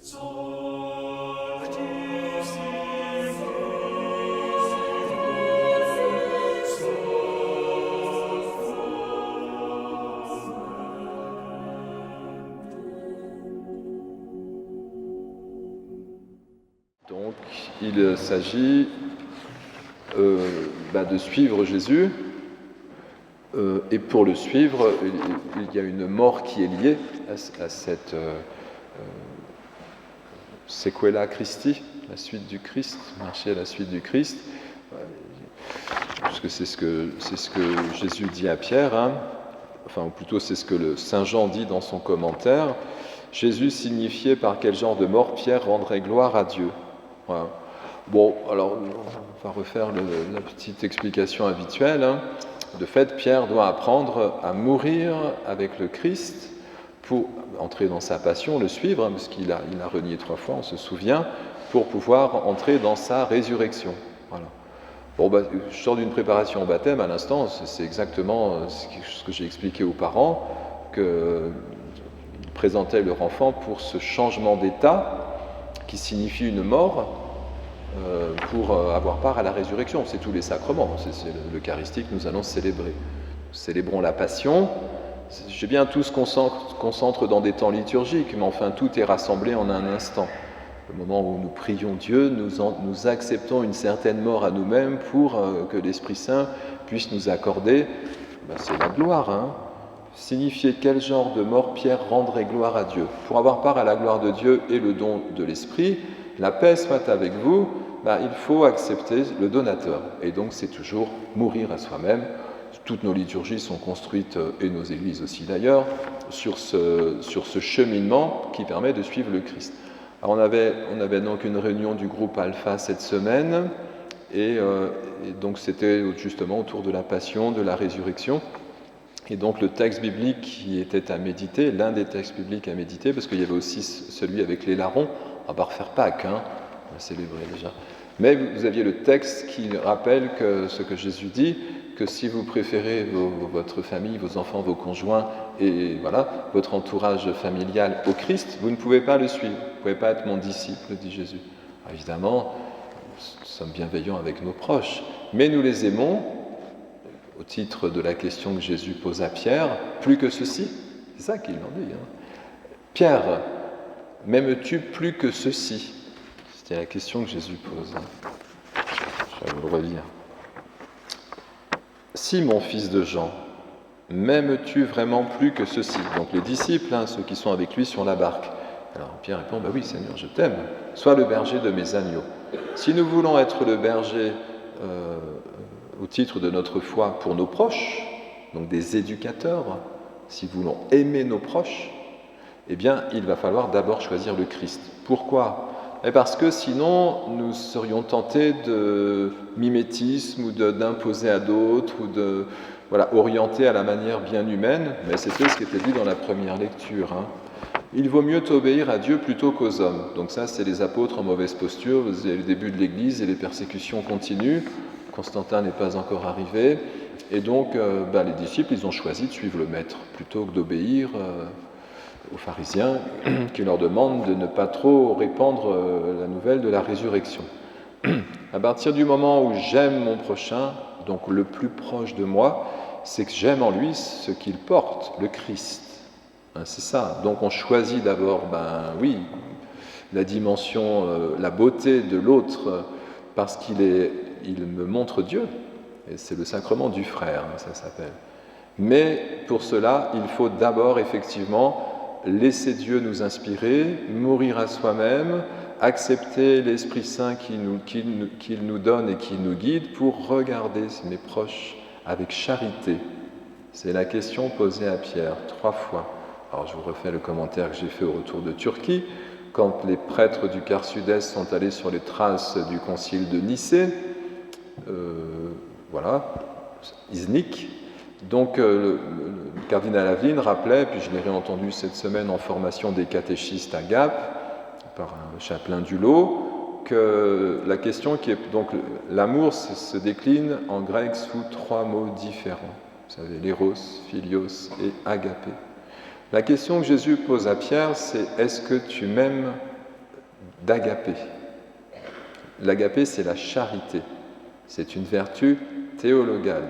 Donc, il s'agit de suivre Jésus, et pour le suivre, il y a une mort qui est liée à cette sequela Christi, la suite du Christ, marcher à la suite du Christ, parce que c'est ce que Jésus dit à Pierre, enfin, ou plutôt c'est ce que le Saint Jean dit dans son commentaire. Jésus signifiait par quel genre de mort Pierre rendrait gloire à Dieu. Voilà. Bon, alors on va refaire la petite explication habituelle. De fait, Pierre doit apprendre à mourir avec le Christ pour entrer dans sa passion, le suivre, parce qu'il a renié 3 fois, on se souvient, pour pouvoir entrer dans sa résurrection. Voilà. Bon, je sors d'une préparation au baptême à l'instant, c'est exactement ce que j'ai expliqué aux parents, qu'ils présentaient leur enfant pour ce changement d'état qui signifie une mort, pour avoir part à la résurrection. C'est tous les sacrements, c'est l'Eucharistie que nous allons célébrer. Nous célébrons la Passion. Je sais bien, tout se concentre dans des temps liturgiques, mais enfin tout est rassemblé en un instant. Le moment où nous prions Dieu, nous acceptons une certaine mort à nous-mêmes pour que l'Esprit Saint puisse nous accorder, c'est la gloire. Signifier quel genre de mort Pierre rendrait gloire à Dieu. Pour avoir part à la gloire de Dieu et le don de l'Esprit, la paix soit avec vous, il faut accepter le donateur. Et donc c'est toujours mourir à soi-même. Toutes nos liturgies sont construites, et nos églises aussi d'ailleurs, sur ce cheminement qui permet de suivre le Christ. Alors on avait donc une réunion du groupe Alpha cette semaine, et donc c'était justement autour de la Passion, de la résurrection. Et donc le texte biblique qui était à méditer, l'un des textes bibliques à méditer, parce qu'il y avait aussi celui avec les larrons, on va refaire Pâques, on va célébrer déjà. Mais vous aviez le texte qui rappelle ce que Jésus dit, que si vous préférez votre famille, vos enfants, vos conjoints, et voilà, votre entourage familial au Christ, vous ne pouvez pas le suivre, vous ne pouvez pas être mon disciple, dit Jésus. Alors évidemment, nous sommes bienveillants avec nos proches, mais nous les aimons, au titre de la question que Jésus pose à Pierre, plus que ceci, c'est ça qu'il en dit. Pierre, m'aimes-tu plus que ceci? C'était la question que Jésus pose. Je vais vous le relire. Si, mon fils de Jean, m'aimes-tu vraiment plus que ceci? Donc les disciples, ceux qui sont avec lui sur la barque. Alors Pierre répond, oui Seigneur, je t'aime, sois le berger de mes agneaux. Si nous voulons être le berger au titre de notre foi pour nos proches, donc des éducateurs, si nous voulons aimer nos proches, eh bien, il va falloir d'abord choisir le Christ. Pourquoi ? Parce que sinon, nous serions tentés de mimétisme ou d'imposer à d'autres ou de orienter à la manière bien humaine, mais c'était ce qui était dit dans la première lecture. Il vaut mieux obéir à Dieu plutôt qu'aux hommes. Donc ça, c'est les apôtres en mauvaise posture. Vous avez le début de l'Église et les persécutions continuent. Constantin n'est pas encore arrivé. Et donc, les disciples, ils ont choisi de suivre le Maître plutôt que d'obéir aux pharisiens qui leur demandent de ne pas trop répandre la nouvelle de la résurrection. À partir du moment où j'aime mon prochain, donc le plus proche de moi, c'est que j'aime en lui ce qu'il porte, le Christ. C'est ça. Donc on choisit d'abord, la dimension, la beauté de l'autre, parce qu'il me montre Dieu. Et c'est le sacrement du frère, ça s'appelle. Mais pour cela, il faut d'abord effectivement laisser Dieu nous inspirer, mourir à soi-même, accepter l'Esprit Saint qu'il nous donne et qui nous guide pour regarder mes proches avec charité. C'est la question posée à Pierre 3 fois. Alors je vous refais le commentaire que j'ai fait au retour de Turquie. Quand les prêtres du quart sud-est sont allés sur les traces du concile de Nicée, Iznik, donc le cardinal Aveline rappelait, puis je l'ai réentendu cette semaine en formation des catéchistes à Gap, par un chapelain du lot, que la question qui est, donc l'amour se décline en grec sous 3 mots différents. Vous savez, l'éros, philios et agapé. La question que Jésus pose à Pierre, c'est « Est-ce que tu m'aimes d'agapé. L'agapé, c'est la charité. C'est une vertu théologale.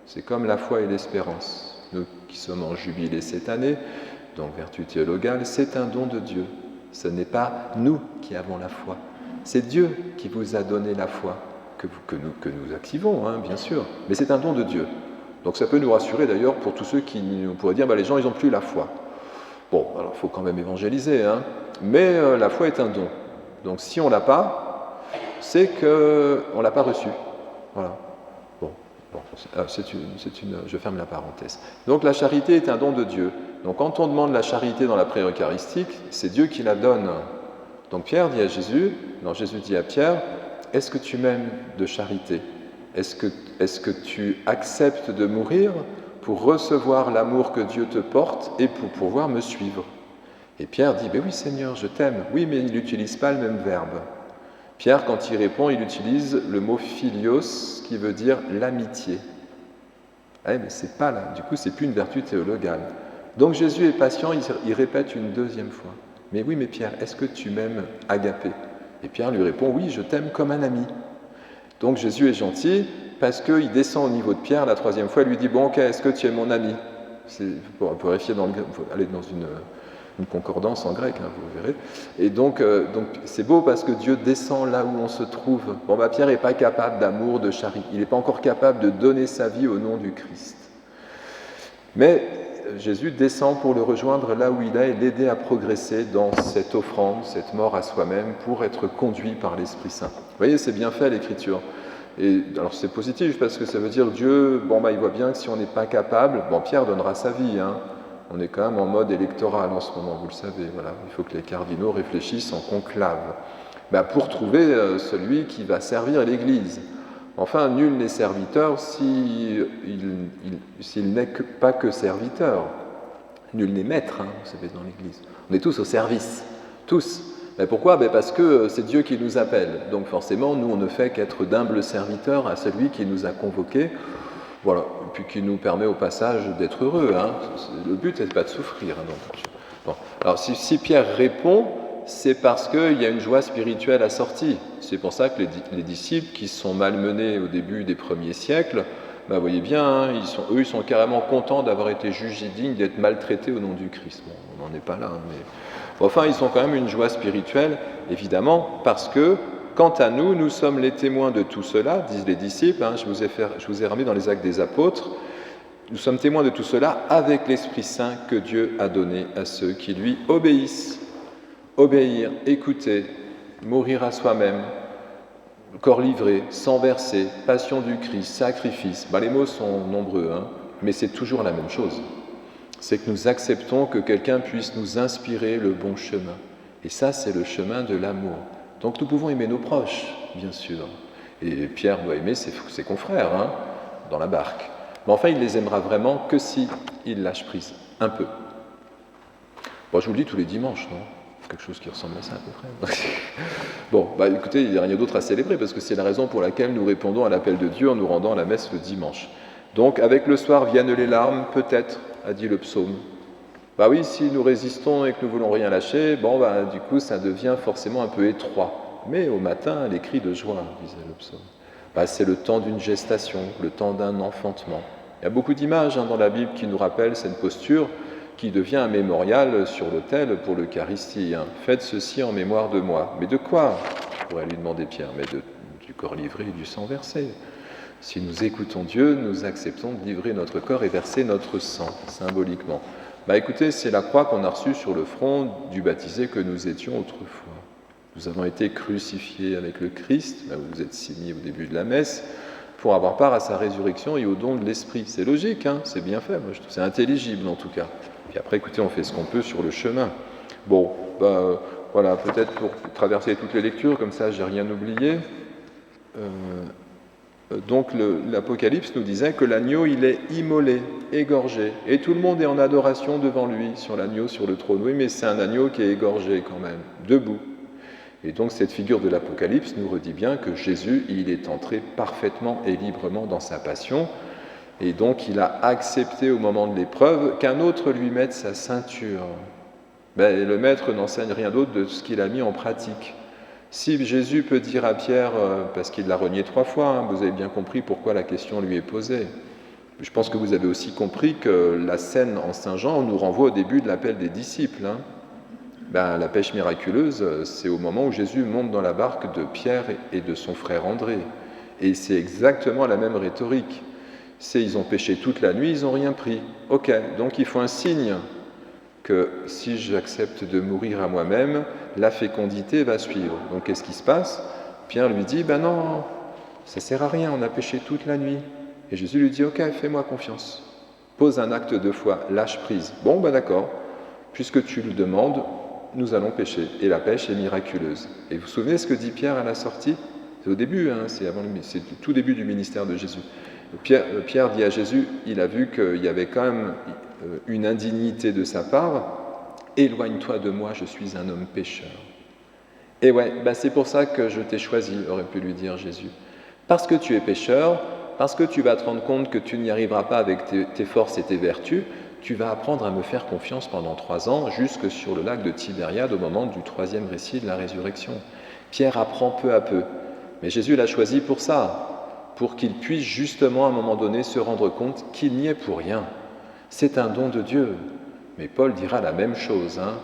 C'est comme la foi et l'espérance. Nous qui sommes en jubilé cette année, donc vertu théologale, c'est un don de Dieu. Ce n'est pas nous qui avons la foi. C'est Dieu qui vous a donné la foi, que nous activons, hein, bien sûr. Mais c'est un don de Dieu. Donc ça peut nous rassurer d'ailleurs pour tous ceux qui pourraient dire les gens, ils n'ont plus la foi. Bon, alors il faut quand même évangéliser, hein, mais la foi est un don. Donc si on ne l'a pas, c'est qu'on ne l'a pas reçu. Voilà. Bon, je ferme la parenthèse. Donc la charité est un don de Dieu. Donc quand on demande la charité dans la prière eucharistique, c'est Dieu qui la donne. Donc Pierre dit à Jésus, Jésus dit à Pierre, est-ce que tu m'aimes de charité ? Est-ce que tu acceptes de mourir pour recevoir l'amour que Dieu te porte et pour pouvoir me suivre ? Et Pierre dit, oui Seigneur, je t'aime. Oui, mais il n'utilise pas le même verbe. Pierre, quand il répond, il utilise le mot philios, qui veut dire l'amitié. Mais c'est pas là, du coup, c'est plus une vertu théologale. Donc Jésus est patient, il répète une deuxième fois. Mais oui, mais Pierre, est-ce que tu m'aimes agapé ? Et Pierre lui répond, oui, je t'aime comme un ami. Donc Jésus est gentil parce qu'il descend au niveau de Pierre la troisième fois et lui dit, bon ok, est-ce que tu es mon ami ? Pour vérifier, il faut aller dans une concordance en grec, hein, vous verrez. Et donc c'est beau parce que Dieu descend là où on se trouve. Bon, Pierre n'est pas capable d'amour, de charité. Il n'est pas encore capable de donner sa vie au nom du Christ. Mais Jésus descend pour le rejoindre là où il est et l'aider à progresser dans cette offrande, cette mort à soi-même, pour être conduit par l'Esprit Saint. Vous voyez, c'est bien fait l'Écriture. Et alors c'est positif parce que ça veut dire Dieu, il voit bien que si on n'est pas capable, Pierre donnera sa vie, hein. On est quand même en mode électoral en ce moment, vous le savez. Voilà. Il faut que les cardinaux réfléchissent en conclave pour trouver celui qui va servir l'Église. Enfin, nul n'est serviteur s'il n'est pas que serviteur. Nul n'est maître, hein, vous savez, dans l'Église. On est tous au service, tous. Mais pourquoi ? Parce que c'est Dieu qui nous appelle. Donc forcément, nous, on ne fait qu'être d'humbles serviteurs à celui qui nous a convoqués. Voilà, et puis qui nous permet au passage d'être heureux. Hein. Le but n'est pas de souffrir. Hein, donc. Bon. Alors si Pierre répond, c'est parce qu'il y a une joie spirituelle assortie. C'est pour ça que les disciples qui sont malmenés au début des premiers siècles, vous voyez bien, hein, ils sont carrément contents d'avoir été jugés dignes d'être maltraités au nom du Christ. Bon, on n'en est pas là, hein, mais enfin, ils ont quand même une joie spirituelle, évidemment, parce que quant à nous, nous sommes les témoins de tout cela, disent les disciples, hein, je vous ai ramené dans les Actes des Apôtres, nous sommes témoins de tout cela avec l'Esprit Saint que Dieu a donné à ceux qui lui obéissent. Obéir, écouter, mourir à soi-même, corps livré, sang versé, passion du Christ, sacrifice, les mots sont nombreux, hein, mais c'est toujours la même chose. C'est que nous acceptons que quelqu'un puisse nous inspirer le bon chemin. Et ça, c'est le chemin de l'amour. Donc nous pouvons aimer nos proches, bien sûr. Et Pierre doit aimer ses confrères, hein, dans la barque. Mais enfin, il les aimera vraiment que si il lâche prise, un peu. Je vous le dis tous les dimanches, non ? Quelque chose qui ressemble à ça à peu près. Bon, écoutez, il n'y a rien d'autre à célébrer parce que c'est la raison pour laquelle nous répondons à l'appel de Dieu en nous rendant à la messe le dimanche. Donc, avec le soir viennent les larmes, peut-être, a dit le psaume. Oui, si nous résistons et que nous ne voulons rien lâcher, du coup, ça devient forcément un peu étroit. Mais au matin, les cris de joie, disait le psaume. C'est le temps d'une gestation, le temps d'un enfantement. Il y a beaucoup d'images dans la Bible qui nous rappellent cette posture qui devient un mémorial sur l'autel pour l'Eucharistie. Hein. Faites ceci en mémoire de moi. Mais de quoi ? Pourrait lui demander Pierre, mais du corps livré et du sang versé. Si nous écoutons Dieu, nous acceptons de livrer notre corps et verser notre sang, symboliquement. Écoutez, c'est la croix qu'on a reçue sur le front du baptisé que nous étions autrefois. Nous avons été crucifiés avec le Christ, là où vous êtes signés au début de la messe, pour avoir part à sa résurrection et au don de l'Esprit. C'est logique, hein, c'est bien fait, moi, je trouve c'est intelligible en tout cas. Puis après, écoutez, on fait ce qu'on peut sur le chemin. Bon, voilà, peut-être pour traverser toutes les lectures, comme ça, j'ai rien oublié. Donc, l'Apocalypse nous disait que l'agneau, il est immolé, égorgé, et tout le monde est en adoration devant lui, sur l'agneau, sur le trône. Oui, mais c'est un agneau qui est égorgé quand même, debout. Et donc, cette figure de l'Apocalypse nous redit bien que Jésus, il est entré parfaitement et librement dans sa passion, et donc il a accepté au moment de l'épreuve qu'un autre lui mette sa ceinture. Le maître n'enseigne rien d'autre de ce qu'il a mis en pratique. Si Jésus peut dire à Pierre, parce qu'il l'a renié 3 fois, hein, vous avez bien compris pourquoi la question lui est posée. Je pense que vous avez aussi compris que la scène en Saint Jean nous renvoie au début de l'appel des disciples. Hein. La pêche miraculeuse, c'est au moment où Jésus monte dans la barque de Pierre et de son frère André. Et c'est exactement la même rhétorique. Ils ont pêché toute la nuit, ils n'ont rien pris. Ok, donc il faut un signe que si j'accepte de mourir à moi-même, la fécondité va suivre. Donc qu'est-ce qui se passe? Pierre lui dit, non, ça ne sert à rien, on a pêché toute la nuit. Et Jésus lui dit, ok, fais-moi confiance. Pose un acte de foi, lâche prise. Bon, d'accord, puisque tu le demandes, nous allons pêcher. Et la pêche est miraculeuse. Et vous vous souvenez ce que dit Pierre à la sortie? C'est au début, hein, c'est le tout début du ministère de Jésus. Pierre dit à Jésus, il a vu qu'il y avait quand même une indignité de sa part. Éloigne-toi de moi, je suis un homme pécheur. Et ouais, c'est pour ça que je t'ai choisi, aurait pu lui dire Jésus. Parce que tu es pécheur, parce que tu vas te rendre compte que tu n'y arriveras pas avec tes forces et tes vertus, tu vas apprendre à me faire confiance pendant 3 ans, jusque sur le lac de Tibériade, au moment du 3e récit de la résurrection. Pierre apprend peu à peu. Mais Jésus l'a choisi pour ça, pour qu'il puisse justement à un moment donné se rendre compte qu'il n'y est pour rien. C'est un don de Dieu. Mais Paul dira la même chose. Hein.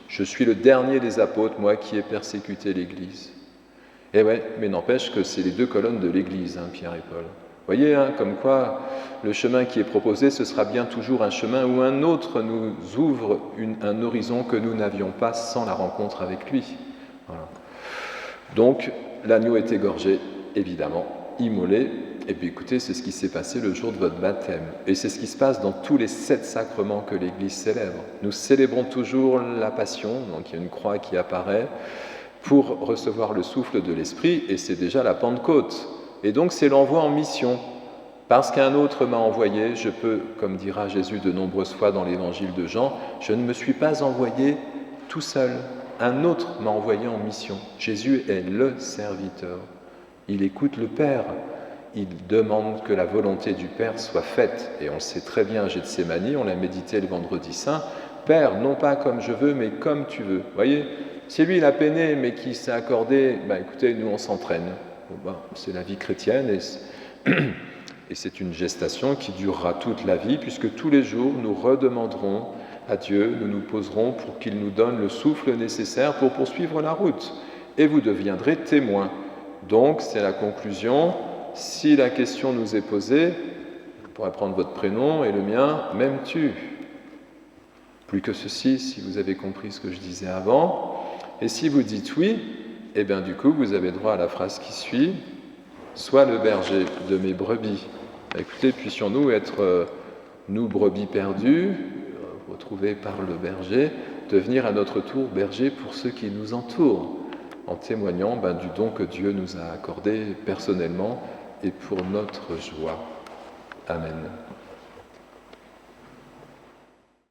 Je suis le dernier des apôtres, moi qui ai persécuté l'Église. Et ouais, mais n'empêche que c'est les 2 colonnes de l'Église, hein, Pierre et Paul. Vous voyez, hein, comme quoi le chemin qui est proposé, ce sera bien toujours un chemin où un autre nous ouvre un horizon que nous n'avions pas sans la rencontre avec lui. Voilà. Donc, l'agneau est égorgé, évidemment, immolé. Et puis écoutez, c'est ce qui s'est passé le jour de votre baptême. Et c'est ce qui se passe dans tous les 7 sacrements que l'Église célèbre. Nous célébrons toujours la Passion, donc il y a une croix qui apparaît, pour recevoir le souffle de l'Esprit, et c'est déjà la Pentecôte. Et donc c'est l'envoi en mission. Parce qu'un autre m'a envoyé, je peux, comme dira Jésus de nombreuses fois dans l'Évangile de Jean, je ne me suis pas envoyé tout seul. Un autre m'a envoyé en mission. Jésus est le serviteur. Il écoute le Père. Il demande que la volonté du Père soit faite. Et on le sait très bien à Gethsémani, on l'a médité le vendredi saint. Père, non pas comme je veux, mais comme tu veux. Vous voyez, c'est lui, il a peiné, mais qui s'est accordé, écoutez, nous on s'entraîne. C'est la vie chrétienne et c'est une gestation qui durera toute la vie, puisque tous les jours nous redemanderons à Dieu, nous nous poserons pour qu'il nous donne le souffle nécessaire pour poursuivre la route. Et vous deviendrez témoins. Donc, c'est la conclusion. Si la question nous est posée, vous pourrez prendre votre prénom et le mien, m'aimes-tu? Plus que ceci, si vous avez compris ce que je disais avant. Et si vous dites oui, eh bien du coup, vous avez droit à la phrase qui suit. Sois le berger de mes brebis. Écoutez, puissions-nous être, nous, brebis perdus, retrouvés par le berger, devenir à notre tour berger pour ceux qui nous entourent, en témoignant du don que Dieu nous a accordé personnellement et pour notre joie. Amen.